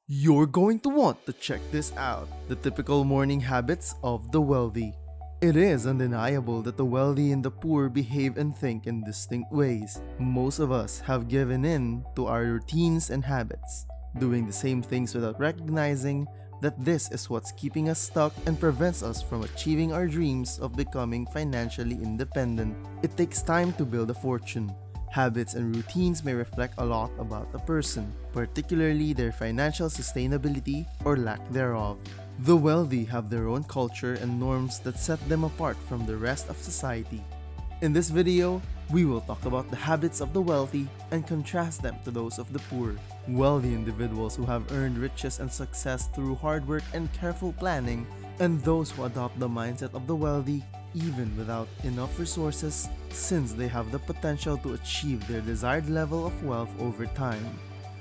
You're going to want to check this out, the typical morning habits of the wealthy. It is undeniable that the wealthy and the poor behave and think in distinct ways. Most of us have given in to our routines and habits, doing the same things without recognizing that this is what's keeping us stuck and prevents us from achieving our dreams of becoming financially independent. It takes time to build a fortune. Habits and routines may reflect a lot about a person, particularly their financial sustainability or lack thereof. The wealthy have their own culture and norms that set them apart from the rest of society. In this video, we will talk about the habits of the wealthy and contrast them to those of the poor. Wealthy individuals who have earned riches and success through hard work and careful planning, and those who adopt the mindset of the wealthy even without enough resources, since they have the potential to achieve their desired level of wealth over time.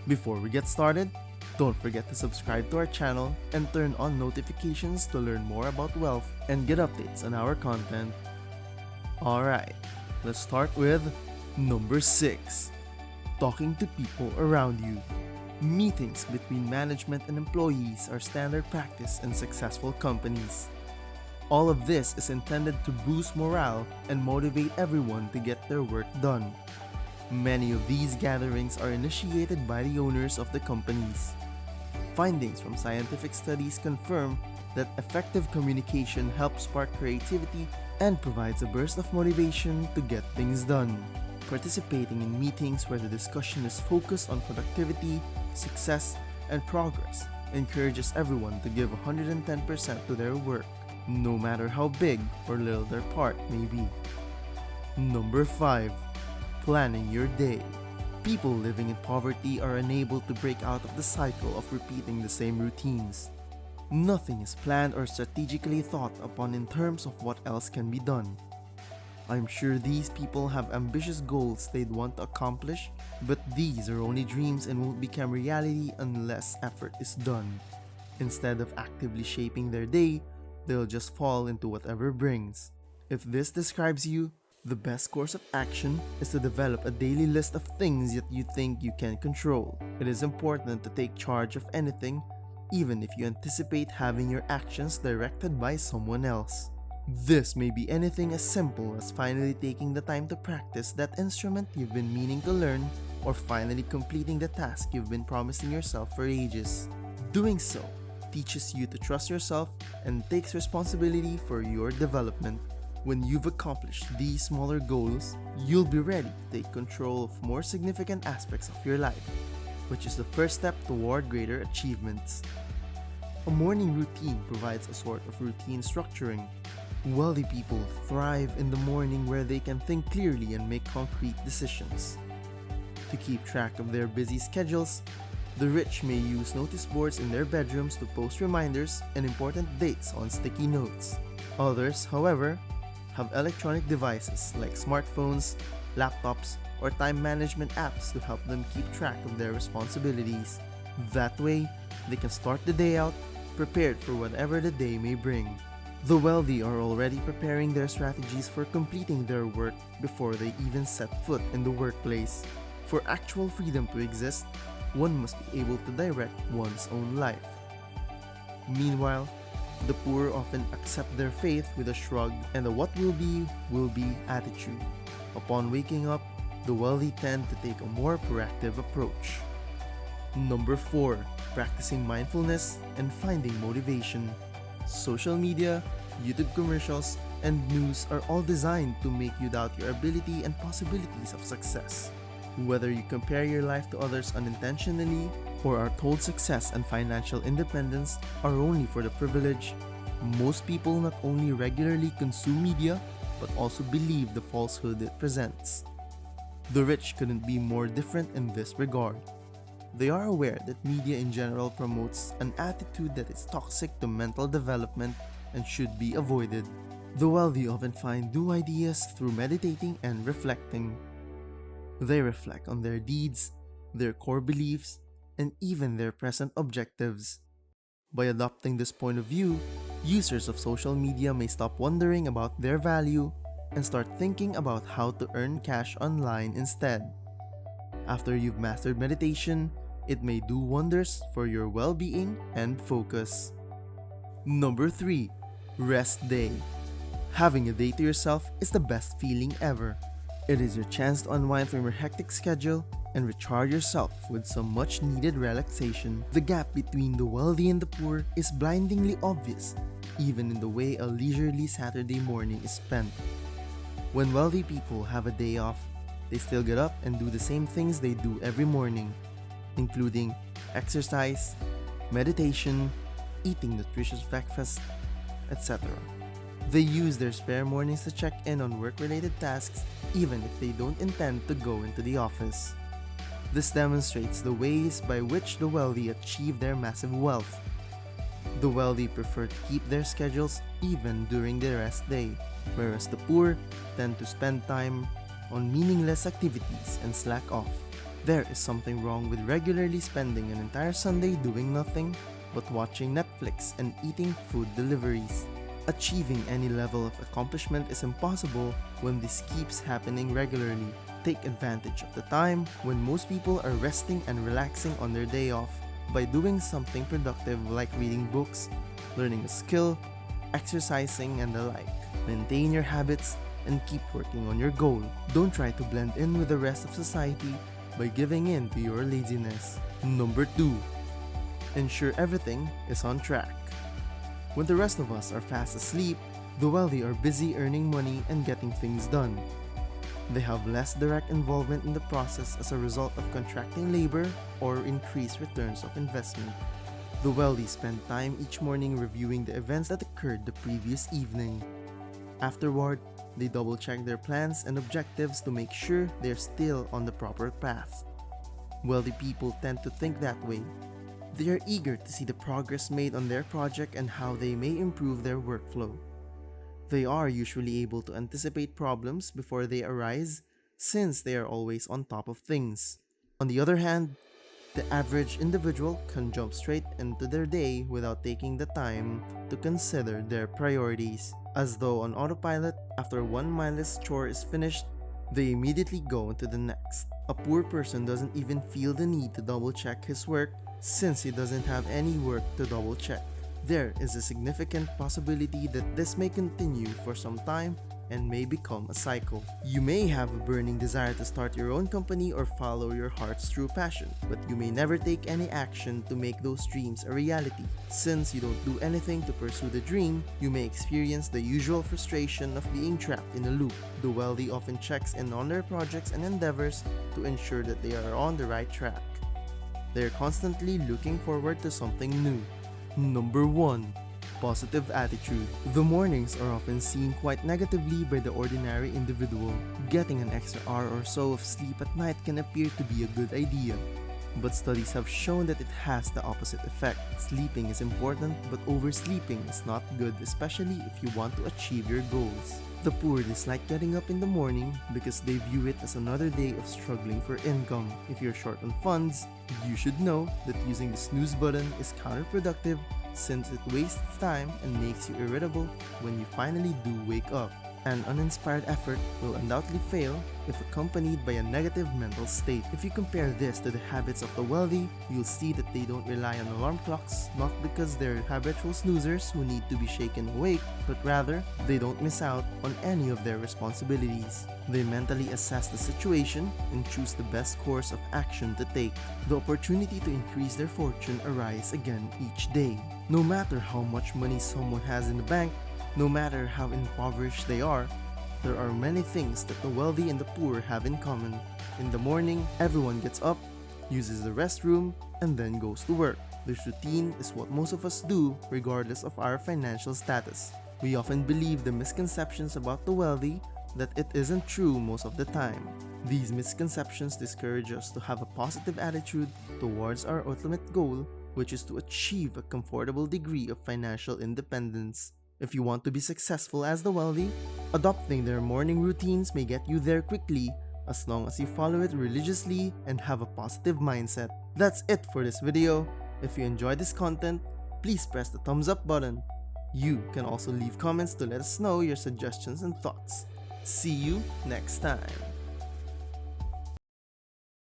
Before we get started, don't forget to subscribe to our channel and turn on notifications to learn more about wealth and get updates on our content. Alright, let's start with number 6. Talking to people around you. Meetings between management and employees are standard practice in successful companies. All of this is intended to boost morale and motivate everyone to get their work done. Many of these gatherings are initiated by the owners of the companies. Findings from scientific studies confirm that effective communication helps spark creativity and provides a burst of motivation to get things done. Participating in meetings where the discussion is focused on productivity, success, and progress encourages everyone to give 110% to their work, no matter how big or little their part may be. Number 5. Planning your day. People living in poverty are unable to break out of the cycle of repeating the same routines. Nothing is planned or strategically thought upon in terms of what else can be done. I'm sure these people have ambitious goals they'd want to accomplish, but these are only dreams and won't become reality unless effort is done. Instead of actively shaping their day, they'll just fall into whatever brings. If this describes you, the best course of action is to develop a daily list of things that you think you can control. It is important to take charge of anything, even if you anticipate having your actions directed by someone else. This may be anything as simple as finally taking the time to practice that instrument you've been meaning to learn, or finally completing the task you've been promising yourself for ages. Doing so teaches you to trust yourself and takes responsibility for your development. When you've accomplished these smaller goals, you'll be ready to take control of more significant aspects of your life, which is the first step toward greater achievements. A morning routine provides a sort of routine structuring. Wealthy people thrive in the morning where they can think clearly and make concrete decisions. To keep track of their busy schedules, the rich may use notice boards in their bedrooms to post reminders and important dates on sticky notes. Others, however, have electronic devices like smartphones, laptops, or time management apps to help them keep track of their responsibilities. That way, they can start the day out prepared for whatever the day may bring. The wealthy are already preparing their strategies for completing their work before they even set foot in the workplace. For actual freedom to exist, one must be able to direct one's own life. Meanwhile, the poor often accept their fate with a shrug and a what will be attitude. Upon waking up, the wealthy tend to take a more proactive approach. Number 4. Practicing mindfulness and finding motivation. Social media, YouTube commercials, and news are all designed to make you doubt your ability and possibilities of success. Whether you compare your life to others unintentionally or are told success and financial independence are only for the privileged, most people not only regularly consume media but also believe the falsehood it presents. The rich couldn't be more different in this regard. They are aware that media in general promotes an attitude that is toxic to mental development and should be avoided. The wealthy often find new ideas through meditating and reflecting. They reflect on their deeds, their core beliefs, and even their present objectives. By adopting this point of view, users of social media may stop wondering about their value and start thinking about how to earn cash online instead. After you've mastered meditation, It may do wonders for your well-being and focus. Number 3. Rest Day. Having a day to yourself is the best feeling ever. It is your chance to unwind from your hectic schedule and recharge yourself with some much needed relaxation. The gap between the wealthy and the poor is blindingly obvious, even in the way a leisurely Saturday morning is spent. When wealthy people have a day off, they still get up and do the same things they do every morning, including exercise, meditation, eating nutritious breakfast, etc. They use their spare mornings to check in on work-related tasks even if they don't intend to go into the office. This demonstrates the ways by which the wealthy achieve their massive wealth. The wealthy prefer to keep their schedules even during their rest day, whereas the poor tend to spend time on meaningless activities and slack off. There is something wrong with regularly spending an entire Sunday doing nothing but watching Netflix and eating food deliveries. Achieving any level of accomplishment is impossible when this keeps happening regularly. Take advantage of the time when most people are resting and relaxing on their day off by doing something productive like reading books, learning a skill, exercising, and the like. Maintain your habits and keep working on your goal. Don't try to blend in with the rest of society by giving in to your laziness. Number 2. Ensure everything is on track. When the rest of us are fast asleep, the wealthy are busy earning money and getting things done. They have less direct involvement in the process as a result of contracting labor or increased returns of investment. The wealthy spend time each morning reviewing the events that occurred the previous evening. Afterward, they double-check their plans and objectives to make sure they're still on the proper path. Wealthy people tend to think that way. They are eager to see the progress made on their project and how they may improve their workflow. They are usually able to anticipate problems before they arise since they are always on top of things. On the other hand, the average individual can jump straight into their day without taking the time to consider their priorities. As though on autopilot, after one mindless chore is finished, they immediately go into the next. A poor person doesn't even feel the need to double-check his work since he doesn't have any work to double-check. There is a significant possibility that this may continue for some time and may become a cycle. You may have a burning desire to start your own company or follow your heart's true passion, but you may never take any action to make those dreams a reality. Since you don't do anything to pursue the dream, you may experience the usual frustration of being trapped in a loop. The wealthy often checks in on their projects and endeavors to ensure that they are on the right track. They are constantly looking forward to something new. Number 1. Positive attitude. The mornings are often seen quite negatively by the ordinary individual. Getting an extra hour or so of sleep at night can appear to be a good idea, but studies have shown that it has the opposite effect. Sleeping is important, but oversleeping is not good, especially if you want to achieve your goals. The poor dislike getting up in the morning because they view it as another day of struggling for income. If you're short on funds, you should know that using the snooze button is counterproductive since it wastes time and makes you irritable when you finally do wake up. An uninspired effort will undoubtedly fail if accompanied by a negative mental state. If you compare this to the habits of the wealthy, you'll see that they don't rely on alarm clocks, not because they're habitual snoozers who need to be shaken awake, but rather, they don't miss out on any of their responsibilities. They mentally assess the situation and choose the best course of action to take. The opportunity to increase their fortune arises again each day. No matter how much money someone has in the bank, no matter how impoverished they are, there are many things that the wealthy and the poor have in common. In the morning, everyone gets up, uses the restroom, and then goes to work. This routine is what most of us do regardless of our financial status. We often believe the misconceptions about the wealthy that it isn't true most of the time. These misconceptions discourage us to have a positive attitude towards our ultimate goal, which is to achieve a comfortable degree of financial independence. If you want to be successful as the wealthy, adopting their morning routines may get you there quickly as long as you follow it religiously and have a positive mindset. That's it for this video. If you enjoyed this content, please press the thumbs up button. You can also leave comments to let us know your suggestions and thoughts. See you next time.